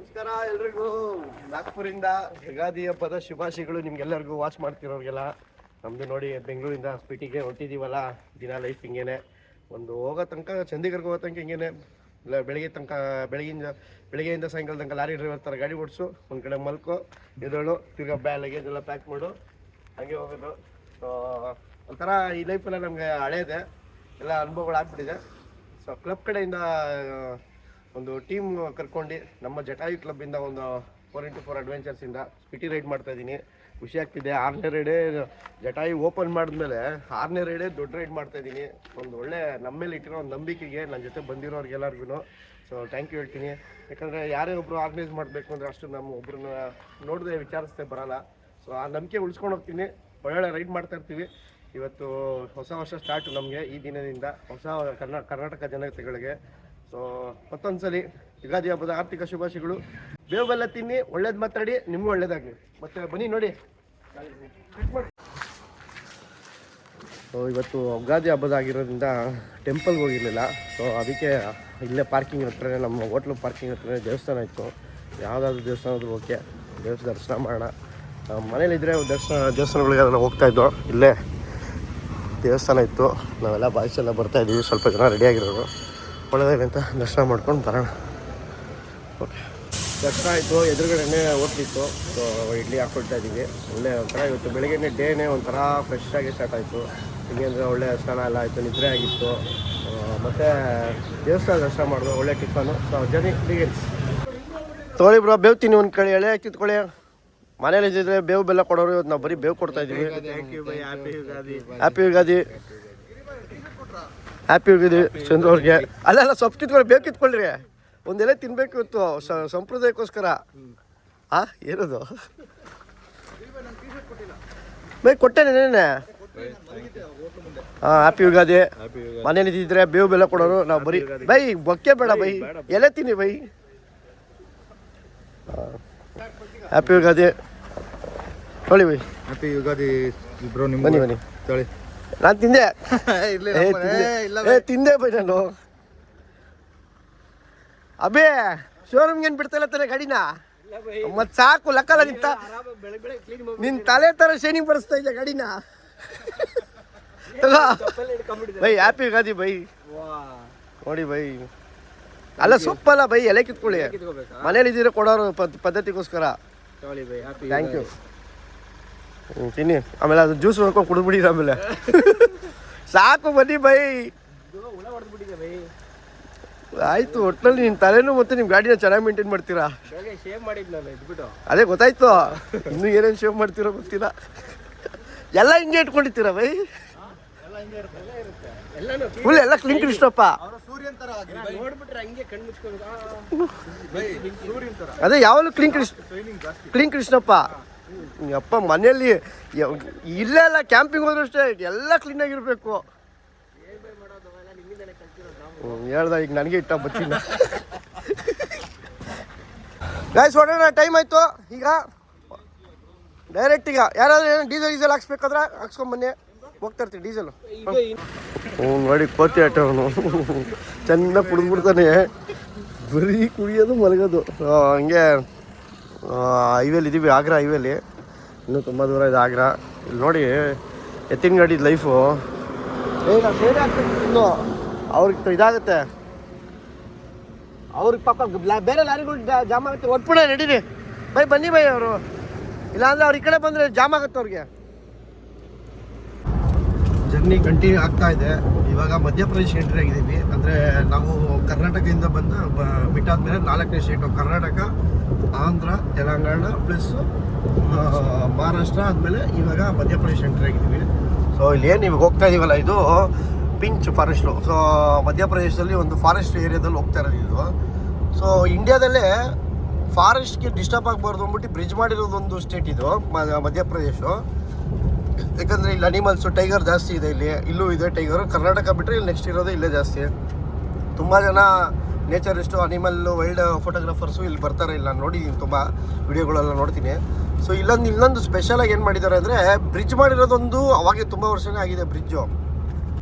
ನಮಸ್ಕಾರ ಎಲ್ರಿಗೂ ನಾಗ್ಪುರಿಂದ ಯುಗಾದಿ ಹಬ್ಬದ ಶುಭಾಶಯಗಳು ನಿಮ್ಗೆಲ್ಲರಿಗೂ ವಾಚ್ ಮಾಡ್ತಿರೋರಿಗೆಲ್ಲ. ನಮ್ದು ನೋಡಿ ಬೆಂಗಳೂರಿಂದ ಸ್ಪೀಟಿಗೆ ಹೊಟ್ಟಿದ್ದೀವಲ್ಲ, ದಿನ ಲೈಫ್ ಹಿಂಗೇನೆ. ಒಂದು ಹೋಗೋ ತನಕ ಚಂಡೀಗಢಗೆ ಹೋಗೋ ತನಕ ಹಿಂಗೇನೆ. ಇಲ್ಲ ಬೆಳಗ್ಗೆಯಿಂದ ಸಾಯಂಕಾಲ ತನಕ ಲಾರಿ ಡ್ರೈವರ್ ಥರ ಗಾಡಿ ಓಡಿಸು, ಒಂದು ಕಡೆ ಮಲ್ಕೋ, ಎದಳು, ತಿರ್ಗಾ ಲಗೇಜ್ ಎಲ್ಲ ಪ್ಯಾಕ್ ಮಾಡು, ಹಾಗೆ ಹೋಗೋದು. ಸೊ ಒಂಥರ ಈ ಲೈಫೆಲ್ಲ ನಮಗೆ ಹಳೇದೆ, ಎಲ್ಲ ಅನುಭವಗಳಾಗ್ಬಿಟ್ಟಿದೆ. ಸೊ ಕ್ಲಬ್ ಕಡೆಯಿಂದ ಒಂದು ಟೀಮ್ ಕರ್ಕೊಂಡು ನಮ್ಮ ಜಟಾಯು ಕ್ಲಬ್ಬಿಂದ ಒಂದು 4x4 ಅಡ್ವೆಂಚರ್ಸಿಂದ ಸ್ಪಿಟಿ ರೈಡ್ ಮಾಡ್ತಾಯಿದ್ದೀನಿ. ಖುಷಿ ಆಗ್ತಿದೆ. 6ನೇ ರೈಡೇ ಜಟಾಯು ಓಪನ್ ಮಾಡಿದ್ಮೇಲೆ 6ನೇ ರೈಡೇ ದೊಡ್ಡ ರೈಡ್ ಮಾಡ್ತಾಯಿದ್ದೀನಿ. ಒಂದು ಒಳ್ಳೆ ನಮ್ಮ ಮೇಲೆ ಇಟ್ಟಿರೋ ಒಂದು ನಂಬಿಕೆಗೆ ನನ್ನ ಜೊತೆ ಬಂದಿರೋರಿಗೆಲ್ಲರಿಗೂ ಸೊ ಥ್ಯಾಂಕ್ ಯು ಹೇಳ್ತೀನಿ. ಯಾಕಂದರೆ ಯಾರೇ ಒಬ್ಬರು ಆರ್ಗನೈಸ್ ಮಾಡಬೇಕು ಅಂದರೆ ಅಷ್ಟು ನಮ್ಮ ಒಬ್ಬರನ್ನ ನೋಡದೆ ವಿಚಾರಿಸ್ದೆ ಬರೋಲ್ಲ. ಸೊ ಆ ನಂಬಿಕೆ ಉಳಿಸ್ಕೊಂಡು ಹೋಗ್ತೀನಿ. ಒಳ್ಳೊಳ್ಳೆ ರೈಡ್ ಮಾಡ್ತಾಯಿರ್ತೀವಿ. ಇವತ್ತು ಹೊಸ ವರ್ಷ ಸ್ಟಾರ್ಟು ನಮಗೆ ಈ ದಿನದಿಂದ, ಹೊಸ ಕರ್ನಾಟಕ ಜನತೆಗಳಿಗೆ. ಸೊ ಮತ್ತೊಂದ್ಸಲಿ ಯುಗಾದಿ ಹಬ್ಬದ ಆರ್ಥಿಕ ಶುಭಾಶಯಗಳು. ಬೇವು ಬೆಲ್ಲ ತಿನ್ನಿ, ಒಳ್ಳೇದು ಮಾತಾಡಿ, ನಿಮಗೂ ಒಳ್ಳೇದಾಗಲಿ. ಮತ್ತೆ ಬನ್ನಿ ನೋಡಿ. ಸೊ ಇವತ್ತು ಯುಗಾದಿ ಹಬ್ಬದ ಆಗಿರೋದ್ರಿಂದ ಟೆಂಪಲ್ಗೆ ಹೋಗಿರಲಿಲ್ಲ. ಸೊ ಅದಕ್ಕೆ ಇಲ್ಲೇ ಪಾರ್ಕಿಂಗ್ ಹತ್ರನೇ, ನಮ್ಮ ಹೋಟ್ಲು ಪಾರ್ಕಿಂಗ್ ಹತ್ರನೇ ದೇವಸ್ಥಾನ ಇತ್ತು. ಯಾವುದಾದ್ರೂ ದೇವಸ್ಥಾನ ಆದರೂ ಓಕೆ, ದರ್ಶನ ಮಾಡೋಣ. ಮನೇಲಿದ್ದರೆ ದೇವಸ್ಥಾನಗಳಿಗೆಲ್ಲ ಹೋಗ್ತಾಯಿದ್ದೋ, ಇಲ್ಲೇ ದೇವಸ್ಥಾನ ಇತ್ತು. ನಾವೆಲ್ಲ ಬಾಯ್ಸ್ ಎಲ್ಲ ಬರ್ತಾಯಿದ್ದೀವಿ, ಸ್ವಲ್ಪ ಜನ ರೆಡಿಯಾಗಿರೋರು. ಒಳ್ಳೆದಾಗಲಿ ಅಂತ ದರ್ಶನ ಮಾಡ್ಕೊಂಡು ಬರೋಣ. ಓಕೆ, ದರ್ಶನ ಆಯಿತು. ಎದುರುಗಡೆನೇ ಹೋಟ್ಲಿತ್ತು. ಸೊ ಇಡ್ಲಿ ಹಾಕ್ಕೊಳ್ತಾ ಇದ್ದೀವಿ. ಒಳ್ಳೆ ಒಂಥರ ಇವತ್ತು ಬೆಳಗ್ಗೆನೇ ಡೇನೇ ಒಂಥರ ಫ್ರೆಶ್ ಆಗಿ ಸ್ಟಾರ್ಟ್ ಆಯಿತು. ಹಿಂಗೆ ಅಂದರೆ ಒಳ್ಳೆ ಸ್ನಾನ ಎಲ್ಲ ಆಯಿತು, ನಿದ್ರೆ ಆಗಿತ್ತು. ಮತ್ತು ದೇವಸ್ಥಾನ ದರ್ಶನ ಮಾಡಿದ್ರು, ಒಳ್ಳೆ ಟಿಫನು. So journey begins. ತೊಗೊಳ್ಳಿ ಬ್ರೋ, ಬೇವು ತಿನ್ನಿ ಒಂದು ಕಡೆ, ಎಳೆ ಕಿತ್ಕೊಳ್ಳಿ. ಮನೇಲಿ ಇದ್ದಿದ್ರೆ ಬೇವು ಬೆಲ್ಲ ಕೊಡೋರು, ಇವತ್ತು ನಾವು ಬರೀ ಬೇವು ಕೊಡ್ತಾ ಇದ್ದೀವಿ. ಹ್ಯಾಪಿ ಯುಗಾದಿ, ಹ್ಯಾಪಿ ಯುಗಾದಿ ಚಂದ್ರ ಅವ್ರಿಗೆ. ಅಲ್ಲೆಲ್ಲ ಸೊಪ್ಪು ಕಿತ್ಕೊಳ್ಳಿ, ಬೇವು ಕಿತ್ಕೊಳ್ರಿ. ಒಂದೆಲೆ ತಿನ್ಬೇಕು ಇವತ್ತು ಸಂಪ್ರದಾಯಕ್ಕೋಸ್ಕರ. ಏನದು ಬೈ ಕೊಟ್ಟೇನೆ ನೆನೆ. ಹ್ಯಾಪಿ ಯುಗಾದಿ. ಮನೇಲಿ ಇದ್ದಿದ್ರೆ ಬೇವು ಬೆಲ್ಲ ಕೊಡೋರು, ನಾವು ಬರೀ ಬೈ ಬೊಕ್ಕೆ ಬೇಡ ಬೈ, ಎಲೆ ತಿನ್ನಿ ಬೈ. ಹ್ಯಾಪಿ ಯುಗಾದಿ ತೊಳಿ ಬೈ. Happy Ugadi bro. ನಿಮ್ಮ ಬನ್ನಿ ಬನ್ನಿ ತೊಳಿ. ನಾನು ತಿಂದೆ ತಿಂದೆ ಬೈ ನಾನು. ಅಬೇ ಶೋರೂಮ್ಗೆ ಏನು ಬಿಡ್ತಾ ಇಲ್ಲ ತಾನೆ ಗಾಡಿನ? ಮತ್ತೆ ಸಾಕು ಲೆಕ್ಕಲ್ಲ. ನಿನ್ನ ತಲೆ ಥರ ಶೈನಿಂಗ್ ಬರೆಸ್ತಾ ಇದ್ದೆ ಗಾಡಿನ. By happy Ugadi by. ನೋಡಿ ಬೈ, ಅಲ್ಲ ಸೊಪ್ಪಲ್ಲ ಬೈ, ಎಲೆ ಕಿತ್ಕೊಳ್ಳಿ. ಮನೇಲಿ ಇದ್ದೀರ ಕೊಡೋರು ಪದ್ಧತಿಗೋಸ್ಕರ. Thank you. ತಿನ್ನಿ, ಆಮೇಲೆ ಅದು ಜ್ಯೂಸ್ ಮಾಡ್ಕೊಂಡು ಕುಡಿದ್ಬಿಡಿ. ಆಮೇಲೆ ಸಾಕು ಬನ್ನಿ ಬೈ. ಆಯ್ತು, ಒಟ್ಟಿನಲ್ಲಿ ನಿನ್ನ ತಲೆನೂ ಮತ್ತೆ ನಿಮ್ಮ ಗಾಡಿನ ಚೆನ್ನಾಗಿ ಮೇಂಟೈನ್ ಮಾಡ್ತೀರಾ. ಅದೇ ಗೊತ್ತಾಯ್ತು. ಇನ್ನೂ ಏನೇನು ಶೇವ್ ಮಾಡ್ತೀರೋ ಗೊತ್ತಿಲ್ಲ. ಎಲ್ಲ ಹಿಂಗೆ ಇಟ್ಕೊಂಡಿರ್ತೀರಾ ಬೈ? ಫುಲ್ ಎಲ್ಲ ಕ್ಲೀನ್ ಕೃಷ್ಣಪ್ಪ. ಅದೇ ಯಾವಾಗಲೂ ಕ್ಲೀನ್ ಕೃಷ್ಣಪ್ಪ. ಅಪ್ಪ ಮನೆಯಲ್ಲಿ ಇಲ್ಲೇ ಎಲ್ಲ ಕ್ಯಾಂಪಿಂಗ್ ಹೋದ್ರು ಅಷ್ಟೇ, ಎಲ್ಲ ಕ್ಲೀನಾಗಿರ್ಬೇಕು. ಹೇಳ್ದ ಈಗ ನನಗೆ ಇಟ್ಟ ಬಚ್ಚಿಲ್ಲ. ಗಾಯ್ಸ್ ಹೊಡೋಣ, ಟೈಮ್ ಆಯಿತು. ಈಗ ಡೈರೆಕ್ಟ್ ಈಗ ಯಾರಾದ್ರೂ ಏನೋ ಡೀಸೆಲ್ ಹಾಕ್ಸ್ಬೇಕಾದ್ರೆ ಹಾಕ್ಸ್ಕೊಂಬನ್ನಿ, ಹೋಗ್ತಾ ಇರ್ತೀವಿ ಡೀಸೆಲು. ನೋಡಿ ಕೋತಿ ಆಟ ಅವನು ಚೆನ್ನಾಗಿ ಕುಡಿದ್ಬಿಡ್ತಾನೆ. ಬರೀ ಕುಡಿಯೋದು ಮಲಗೋದು. ಹಂಗೆ ಹೈವೇಲಿ ಇದ್ದೀವಿ, ಆಗ್ರಾ ಹೈವೇಲಿ. ಇನ್ನೂ ತುಂಬ ದೂರ ಇದೆ ಆಗ್ರಾ. ಇಲ್ಲಿ ನೋಡಿ ಎತ್ತಿನ ಗಾಡಿದ ಲೈಫು. ನಾವು ಸೇರಿ ಹಾಕ್ಬೇಕು ಇನ್ನು, ಅವ್ರಿಗೆ ಇದಾಗುತ್ತೆ. ಅವ್ರಿಗೆ ಪಾಪ ಬೇರೆ ಲಾರಿಗಳು ಜಾಮ್ ಆಗುತ್ತೆ. ಒಟ್ಬಿಡ ನಡೀರಿ ಬೈ, ಬನ್ನಿ ಬೈ. ಅವರು ಇಲ್ಲಾಂದರೆ ಅವ್ರು ಈ ಕಡೆ ಬಂದರೆ ಜಾಮ್ ಆಗುತ್ತೆ ಅವ್ರಿಗೆ. ಜರ್ನಿ ಕಂಟಿನ್ಯೂ ಆಗ್ತಾ ಇದೆ. ಇವಾಗ ಮಧ್ಯಪ್ರದೇಶ ಎಂಟ್ರಿ ಆಗಿದ್ದೀವಿ. ಅಂದರೆ ನಾವು ಕರ್ನಾಟಕದಿಂದ ಬಿಟ್ಟಾದ್ಮೇಲೆ 4ನೇ ಸ್ಟೇಟು ಕರ್ನಾಟಕ, ಆಂಧ್ರ, ತೆಲಂಗಾಣ ಪ್ಲಸ್ ಮಹಾರಾಷ್ಟ್ರ ಆದಮೇಲೆ ಇವಾಗ ಮಧ್ಯಪ್ರದೇಶ ಎಂಟ್ರಿ ಆಗಿದ್ದೀವಿ. ಸೊ ಇಲ್ಲಿ ಏನು ಇವಾಗ ಹೋಗ್ತಾ ಇದೀವಲ್ಲ, ಇದು ಪಿಂಚ್ ಫಾರೆಸ್ಟು. ಸೊ ಮಧ್ಯಪ್ರದೇಶದಲ್ಲಿ ಒಂದು ಫಾರೆಸ್ಟ್ ಏರಿಯಾದಲ್ಲಿ ಹೋಗ್ತಾ ಇರೋದು ಇದು. ಸೊ ಇಂಡಿಯಾದಲ್ಲೇ ಫಾರೆಸ್ಟ್ಗೆ ಡಿಸ್ಟರ್ಬ್ ಆಗಬಾರ್ದು ಅಂದ್ಬಿಟ್ಟು ಬ್ರಿಡ್ಜ್ ಮಾಡಿರೋದೊಂದು ಸ್ಟೇಟ್ ಇದು ಮಧ್ಯಪ್ರದೇಶ. ಯಾಕಂದರೆ ಇಲ್ಲಿ ಅನಿಮಲ್ಸು, ಟೈಗರ್ ಜಾಸ್ತಿ ಇದೆ. ಇಲ್ಲೂ ಇದೆ ಟೈಗರು. ಕರ್ನಾಟಕ ಬಿಟ್ಟರೆ ಇಲ್ಲಿ ನೆಕ್ಸ್ಟ್ ಇರೋದು ಇಲ್ಲೇ ಜಾಸ್ತಿ. ತುಂಬ ಜನ ನೇಚರಿಸ್ಟು, ಅನಿಮಲ್ಲು, ವೈಲ್ಡ್ ಫೋಟೋಗ್ರಾಫರ್ಸು ಇಲ್ಲಿ ಬರ್ತಾರೆ. ಇಲ್ಲಿ ನಾನು ನೋಡಿದ್ದೀನಿ, ತುಂಬ ವಿಡಿಯೋಗಳೆಲ್ಲ ನೋಡ್ತೀನಿ. ಸೊ ಇನ್ನೊಂದು ಸ್ಪೆಷಲಾಗಿ ಏನು ಮಾಡಿದ್ದಾರೆ ಅಂದರೆ, ಬ್ರಿಡ್ಜ್ ಮಾಡಿರೋದೊಂದು ಅವಾಗೆ ತುಂಬ ವರ್ಷನೇ ಆಗಿದೆ ಬ್ರಿಡ್ಜು.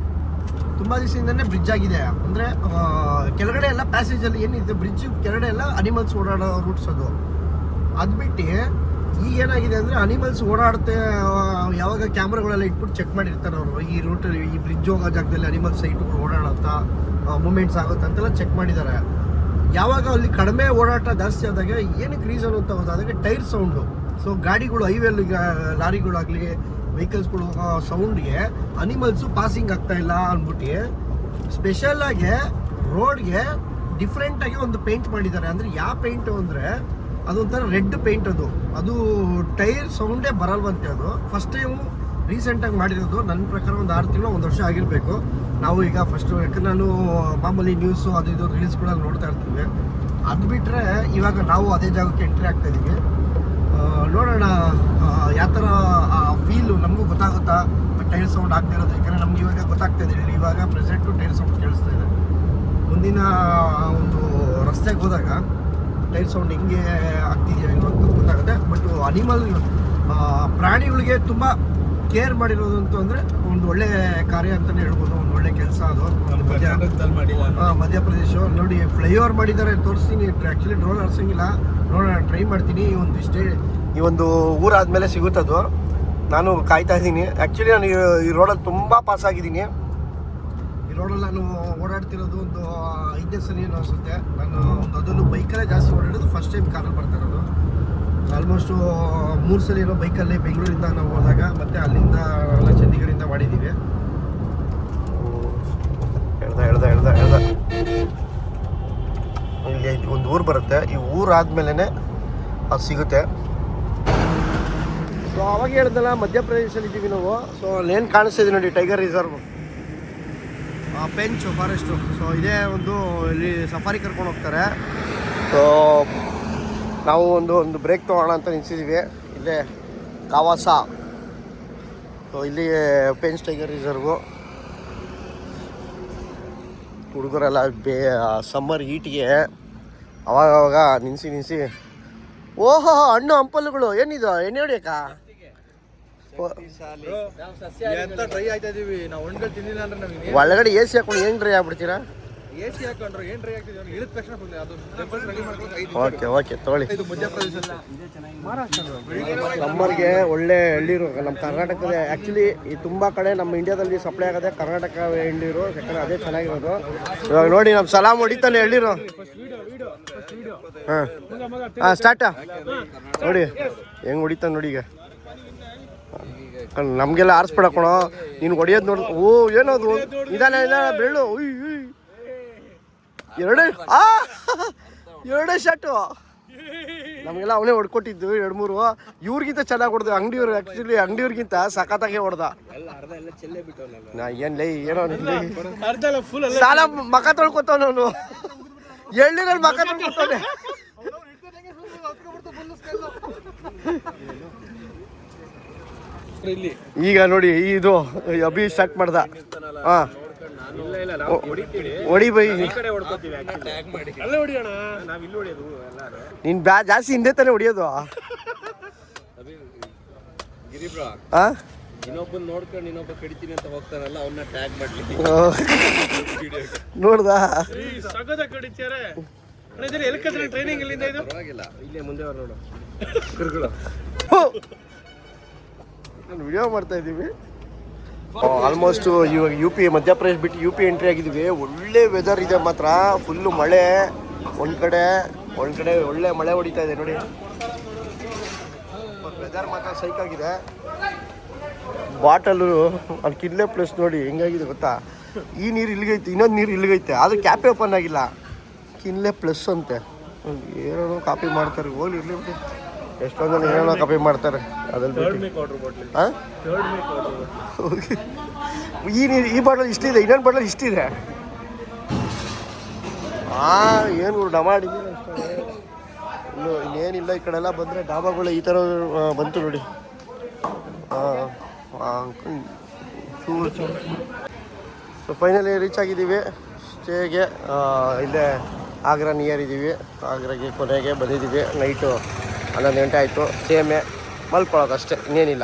ತುಂಬ ದಿವಸದಿಂದನೇ ಬ್ರಿಡ್ಜ್ ಆಗಿದೆ. ಅಂದರೆ ಕೆಳಗಡೆ ಎಲ್ಲ ಪ್ಯಾಸೇಜಲ್ಲಿ ಏನಿದೆ ಬ್ರಿಡ್ಜ್ ಕೆಳಗಡೆ ಎಲ್ಲ ಅನಿಮಲ್ಸ್ ಓಡಾಡೋ ರೂಟ್ಸ್ ಅದು ಬಿಟ್ಟು ಈಗ ಏನಾಗಿದೆ ಅಂದರೆ ಅನಿಮಲ್ಸ್ ಓಡಾಡುತ್ತೆ ಯಾವಾಗ ಕ್ಯಾಮ್ರಾಗಳೆಲ್ಲ ಇಟ್ಬಿಟ್ಟು ಚೆಕ್ ಮಾಡಿರ್ತಾರೆ ಅವರು ಈ ರೂಟಲ್ಲಿ ಈ ಬ್ರಿಡ್ಜ್ ಹೋಗೋ ಜಾಗದಲ್ಲಿ ಅನಿಮಲ್ಸ್ ಸೈಟ್ಗಳು ಓಡಾಡುತ್ತಾ ಮೂಮೆಂಟ್ಸ್ ಆಗುತ್ತೆ ಅಂತೆಲ್ಲ ಚೆಕ್ ಮಾಡಿದ್ದಾರೆ. ಯಾವಾಗ ಅಲ್ಲಿ ಕಡಿಮೆ ಓಡಾಟ ಜಾಸ್ತಿ ಆದಾಗ ಏನಕ್ಕೆ ರೀಸನ್ ಅಂತ ಗೊತ್ತಾದಾಗ ಟೈರ್ ಸೌಂಡು. ಸೊ ಗಾಡಿಗಳು ಹೈವೇಲಿ ಲಾರಿಗಳಾಗಲಿ ವೆಹಿಕಲ್ಸ್ಗಳು ಹೋಗೋ ಸೌಂಡ್ಗೆ ಅನಿಮಲ್ಸು ಪಾಸಿಂಗ್ ಆಗ್ತಾ ಇಲ್ಲ ಅಂದ್ಬಿಟ್ಟು ಸ್ಪೆಷಲ್ಲಾಗಿ ರೋಡ್ಗೆ ಡಿಫ್ರೆಂಟಾಗಿ ಒಂದು ಪೇಂಟ್ ಮಾಡಿದ್ದಾರೆ. ಅಂದರೆ ಯಾವ ಪೇಂಟು ಅಂದರೆ ಅದೊಂಥರ ರೆಡ್ ಪೇಂಟ್ ಅದು ಟೈರ್ ಸೌಂಡೇ ಬರಲ್ವಂತೆ. ಅದು ಫಸ್ಟ್ ಟೈಮು ರೀಸೆಂಟಾಗಿ ಮಾಡಿರೋದು. ನನ್ನ ಪ್ರಕಾರ ಒಂದು 6 ತಿಂಗಳು 1 ವರ್ಷ ಆಗಿರಬೇಕು. ನಾವು ಈಗ ಫಸ್ಟು ಯಾಕಂದ್ರೆ ನಾನು ಮಾಮೂಲಿ ನ್ಯೂಸು ಅದು ಇದು ರೀಲ್ಸ್ಗಳಲ್ಲಿ ನೋಡ್ತಾ ಇರ್ತೀವಿ. ಅದು ಬಿಟ್ಟರೆ ಇವಾಗ ನಾವು ಅದೇ ಜಾಗಕ್ಕೆ ಎಂಟ್ರಿ ಆಗ್ತಾ ಇದ್ದೀವಿ. ನೋಡೋಣ ಯಾವ ಥರ ಫೀಲು ನಮಗೂ ಗೊತ್ತಾಗುತ್ತಾ ಟೈರ್ ಸೌಂಡ್ ಆಗ್ತಾ ಇರೋದು. ಯಾಕಂದರೆ ನಮ್ಗೆ ಇವಾಗ ಗೊತ್ತಾಗ್ತಾ ಇದೆ, ಇವಾಗ ಪ್ರೆಸೆಂಟು ಟೈರ್ ಸೌಂಡ್ ಕೇಳಿಸ್ತಾ ಇದೆ. ಮುಂದಿನ ಒಂದು ರಸ್ತೆಗೆ ಹೋದಾಗ ಟೈರ್ ಸೌಂಡ್ ಹೆಂಗೆ ಆಗ್ತಿದೆಯಾ ಅನ್ನೋದು ಗೊತ್ತಾಗುತ್ತೆ. ಬಟ್ ಅನಿಮಲ್ ಪ್ರಾಣಿಗಳಿಗೆ ತುಂಬ ಕೇರ್ ಮಾಡಿರೋದು ಅಂದರೆ ಒಂದು ಒಳ್ಳೆ ಕಾರ್ಯ ಅಂತಲೇ ಹೇಳ್ಬೋದು. ಒಂದು ಒಳ್ಳೆ ಕೆಲಸ ಅದು. ಮಧ್ಯಪ್ರದೇಶ ನೋಡಿ ಫ್ಲೈಓವರ್ ಮಾಡಿದ್ದಾರೆ, ತೋರಿಸ್ತೀನಿ. ಆ್ಯಕ್ಚುಲಿ ಡ್ರೋನ್ ಹಾರಿಸಂಗಿಲ್ಲ, ನೋಡೋಣ ಟ್ರೈ ಮಾಡ್ತೀನಿ. ಈ ಒಂದು ಊರಾದ್ಮೇಲೆ ಸಿಗುತ್ತದು. ನಾನು ಕಾಯ್ತಾ ಇದ್ದೀನಿ. ಆ್ಯಕ್ಚುಲಿ ನಾನು ಈ ರೋಡಲ್ಲಿ ತುಂಬ ಪಾಸ್ ಆಗಿದ್ದೀನಿ. ಈ ರೋಡಲ್ಲಿ ನಾನು ಓಡಾಡ್ತಿರೋದು ಒಂದು 5ನೇ ಸಲ ಏನೋ ಅನಿಸುತ್ತೆ. ನಾನು ಅದನ್ನು ಬೈಕಲ್ಲೇ ಜಾಸ್ತಿ ಓಡಾಡೋದು, ಫಸ್ಟ್ ಟೈಮ್ ಕಾರಲ್ಲಿ ಬರ್ತಾ ಇರೋದು. ಆಲ್ಮೋಸ್ಟು 3 ಸಲ ಏನೋ ಬೈಕಲ್ಲಿ ಬೆಂಗಳೂರಿಂದ ನಾವು ಹೋದಾಗ, ಮತ್ತು ಅಲ್ಲಿಂದ ಎಲ್ಲ ಚಂಡೀಗಢದಿಂದ ಮಾಡಿದ್ದೀವಿ. ಹೇಳ್ದ ಇಲ್ಲಿ ಒಂದು ಊರು ಬರುತ್ತೆ. ಈ ಊರು ಆದಮೇಲೆ ಅದು ಸಿಗುತ್ತೆ. ಸೊ ಅವಾಗ ಹೇಳ್ದಲ್ಲ ಮಧ್ಯಪ್ರದೇಶದಲ್ಲಿ ಇದ್ದೀವಿ ನಾವು. ಸೊ ಅಲ್ಲೇನು ಕಾಣಿಸ್ತಿದೆ ನೋಡಿ, tiger reserve, Pench forest. So ಇದೇ ಒಂದು ಇಲ್ಲಿ ಸಫಾರಿ ಕರ್ಕೊಂಡು ಹೋಗ್ತಾರೆ. ಸೊ ನಾವು ಒಂದು ಬ್ರೇಕ್ ತೊಗೊಳ್ಳೋಣ ಅಂತ ನಿಲ್ಸಿದ್ದೀವಿ ಇಲ್ಲೇ ಕಾವಾಸಾ. ಸೊ ಇಲ್ಲಿ ಪೆಂಚ್ ಟೈಗರ್ ರಿಸರ್ವು. ಹುಡುಗರೆಲ್ಲ ಸಮ್ಮರ್ ಹೀಟ್ಗೆ ಅವಾಗವಾಗ ನಿಲ್ಲಿಸಿ ಓಹೋ ಹಣ್ಣು ಹಂಪಲುಗಳು ಏನಿದು ಎಣ್ಣೆ ಹೊಡಿಯಕ್ಕ ಡ್ರೈ ಆಯ್ತಾ ಇದೀವಿ ನಾವು. ಹಣ್ಣುಗಳು ತಿಂದಿಲ್ಲ ಅಂದ್ರೆ ನಮಗೆ ಒಳಗಡೆ AC ಹಾಕೊಂಡು ಏನು ಡ್ರೈ ಆಗ್ಬಿಡ್ತೀರಾ? AC ಹಾಕೊಂಡ್ರೆ ಏನು ಡ್ರೈ ಆಗ್ತಿದೆ ಇಳಿದ ತಕ್ಷಣ ಅದು ಟೆಂಪಲ್ಸ್ ರೆಡಿ ಮಾಡ್ಕೊಂಡು. ಓಕೆ ತೊಗೊಳ್ಳಿ. ಇದು ಮಧ್ಯಪ್ರದೇಶ ಸಮ್ಮರ್ಗೆ ಒಳ್ಳೆ ಎಳ್ನೀರು ನಮ್ಮ ಕರ್ನಾಟಕದ. ಆ್ಯಕ್ಚುಲಿ ಈ ತುಂಬ ಕಡೆ ನಮ್ಮ ಇಂಡಿಯಾದಲ್ಲಿ ಸಪ್ಲೈ ಆಗೋದೆ ಕರ್ನಾಟಕ ಎಳ್ನೀರು. ಯಾಕಂದರೆ ಅದೇ ಚೆನ್ನಾಗಿರೋದು. ಇವಾಗ ನೋಡಿ ನಮ್ಮ ಸಲಾಮ್ ಹೊಡಿತಾನೆ ಎಳ್ನೀರು. ಹಾಂ ಸ್ಟಾರ್ಟ ನೋಡಿ ಹೆಂಗೆ ಹೊಡಿತಾನೆ ನೋಡಿ. ಈಗ ನಮಗೆಲ್ಲ ಆರಿಸ್ಬಿಡಕೋಣ, ನೀನು ಹೊಡಿಯೋದು ನೋಡಿ. ಓ ಏನದು ಇದಾನೆ ಬೆಳ್ಳು. ಎರಡೇ ಶಾಟು ನಮಗೆಲ್ಲ ಅವನೇ ಹೊಡ್ಕೊಟ್ಟಿದ್ದು 2-3. ಇವ್ರಿಗಿಂತ ಚೆನ್ನಾಗಿ ಹೊಡೆದು ಅಂಗಡಿಯವ್ರು. ಆ್ಯಕ್ಚುಲಿ ಅಂಗಡಿಯವ್ರಿಗಿಂತ ಸಖತ್ತಾಗೆ ಹೊಡೆದ. ನಾ ಏನ್ಲೇ ಏನೋ ಸಾಲ ಮಕ ತೊಳ್ಕೊತಾವ ಅವನು. ಎಳ್ನೀರಲ್ಲಿ ಮಕ ತೊಳ್ಕೊತಾನೆ. ಈಗ ನೋಡಿ ಇದು ಅಭಿ ಸ್ಟಾರ್ಟ್ ಮಾಡ್ದ. ಹಾಂ ಹೊಡಿ ಬೈ. ನೀನ್ ಜಾಸ್ತಿ ಹಿಂದೆ ತಾನೆ ಹೊಡಿಯೋದು. ಇನ್ನೊಬ್ಬನ ನೋಡ್ಕೊಂಡು ಇನ್ನೊಬ್ಬ ಕಡಿತೀನಿ ಅಂತ ಹೋಗ್ತಾನಲ್ಲ, ಅವನ್ನ ಟ್ಯಾಗ್ ಮಾಡ್ಲಿಕ್ಕೆ ನೋಡ್ದ. ಟ್ರೈನಿಂಗ್ ಇಲ್ಲಿಂದ ಇದು ಪರವಾಗಿಲ್ಲ, ಇಲ್ಲೇ ಮುಂದೆ ನೋಡು. ವಿಡಿಯೋ ಮಾಡ್ತಾ ಇದ್ದೀವಿ. ಆಲ್ಮೋಸ್ಟ್ ಇವಾಗ UP ಮಧ್ಯಪ್ರದೇಶ ಬಿಟ್ಟು UP ಎಂಟ್ರಿ ಆಗಿದ್ದೀವಿ. ಒಳ್ಳೆ ವೆದರ್ ಇದೆ ಮಾತ್ರ, ಫುಲ್ಲು ಮಳೆ. ಒಂದು ಕಡೆ ಒಳ್ಳೆ ಮಳೆ ಹೊಡಿತಾ ಇದೆ ನೋಡಿ. ವೆದರ್ ಮಾತ್ರ ಸೈಕ್ ಆಗಿದೆ. ಬಾಟಲು ಅಲ್ಲಿ ಕಿಲ್ಲೆ ಪ್ಲಸ್ ನೋಡಿ ಹೆಂಗಾಗಿದೆ ಗೊತ್ತಾ. ಈ ನೀರು ಇಲ್ಲಿಗೈತೆ, ಇನ್ನೊಂದು ನೀರು ಇಲ್ಲಿಗೈತೆ, ಆದರೆ ಕ್ಯಾಪೇ ಓಪನ್ ಆಗಿಲ್ಲ. ಕಿನ್ಲೆ ಪ್ಲಸ್ ಅಂತೆ. ಏನೋ ಕಾಪಿ ಮಾಡ್ತಾರೆ, ಹೋಗಿ ಇರಲಿ ಬಿಟ್ಟು. ಎಷ್ಟೊಂದು ಜನ ಏನೋ ಕಾಪಿ ಮಾಡ್ತಾರೆ. ಅದ್ರಲ್ಲಿ ಹಾಂ ಈ ನೀರು ಈ ಬಾಟಲ್ ಇಷ್ಟಿದೆ, ಇನ್ನೊಂದು ಬಾಟಲ್ ಇಷ್ಟಿದೆ. ಏನು ಡಮಾಡಿದ್ದೀನಿ ಅಷ್ಟೇ. ಇನ್ನೇನಿಲ್ಲ. ಈ ಕಡೆಲ್ಲ ಬಂದರೆ ಡಾಬಾಗಳು ಈ ಥರ ಬಂತು ನೋಡಿ. ಸೊ ಫೈನಲಿ ರೀಚ್ ಆಗಿದ್ದೀವಿ ಸ್ಟೇಗೆ. ಇಲ್ಲೇ ಆಗ್ರಾ ನಿಯರ್ ಇದ್ದೀವಿ. ಆಗ್ರಾಗೆ ಕೊನೆಗೆ ಬಂದಿದ್ದೀವಿ. ನೈಟು 11 ಗಂಟೆ ಆಯಿತು. ಸೇಮೆ ಮಲ್ಕೊಳ್ಳೋದು ಅಷ್ಟೇ, ಇನ್ನೇನಿಲ್ಲ.